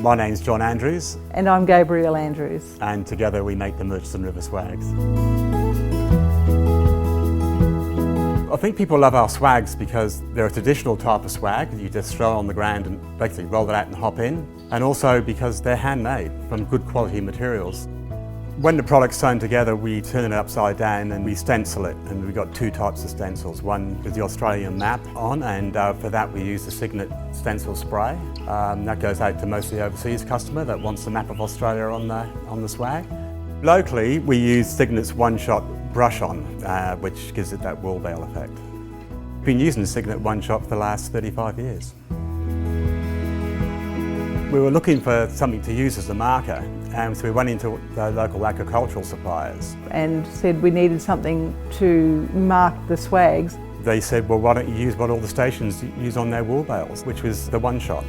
My name's John Andrews. And I'm Gabrielle Andrews. And together we make the Murchison River swags. I think people love our swags because they're a traditional type of swag. You just throw it on the ground and basically roll it out and hop in. And also because they're handmade from good quality materials. When the product's sewn together, we turn it upside down and we stencil it. And we've got two types of stencils. One with the Australian map on, and for that we use the Signet stencil spray. That goes out to mostly overseas customer that wants the map of Australia on the swag. Locally, we use Signet's Oneshot brush on, which gives it that wool bale effect. We've been using Signet Oneshot for the last 35 years. We were looking for something to use as a marker, so we went into the local agricultural suppliers. And said we needed something to mark the swags. They said, well, why don't you use what all the stations use on their wool bales, which was the Oneshot.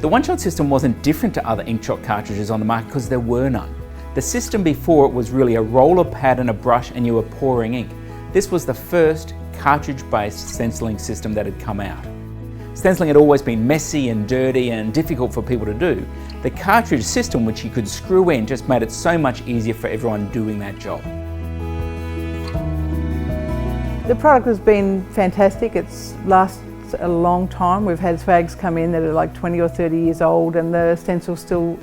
The Oneshot system wasn't different to other inkshot cartridges on the market because there were none. The system before it was really a roller pad and a brush and you were pouring ink. This was the first cartridge-based stenciling system that had come out. Stenciling had always been messy and dirty and difficult for people to do. The cartridge system, which you could screw in, just made it so much easier for everyone doing that job. The product has been fantastic. It's lasted a long time. We've had swags come in that are like 20 or 30 years old and the stencil still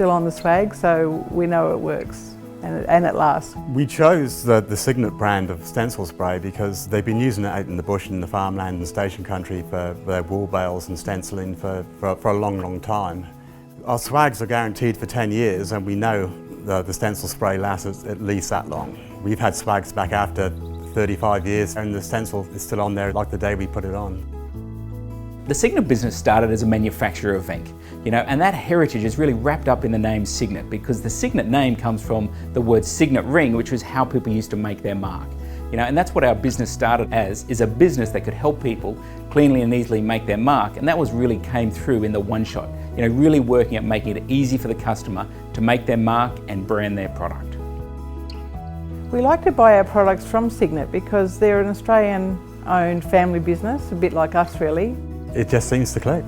on the swag, so we know it works and it lasts. We chose the Signet brand of stencil spray because they've been using it out in the bush and the farmland and station country for their wool bales and stenciling for a long, long time. Our swags are guaranteed for 10 years and we know the stencil spray lasts at least that long. We've had swags back after 35 years and the stencil is still on there like the day we put it on. The Signet business started as a manufacturer of ink, and that heritage is really wrapped up in the name Signet because the Signet name comes from the word signet ring, which was how people used to make their mark. And that's what our business started as, is a business that could help people cleanly and easily make their mark, and that really came through in the Oneshot, really working at making it easy for the customer to make their mark and brand their product. We like to buy our products from Signet because they're an Australian-owned family business, a bit like us really. It just seems to click.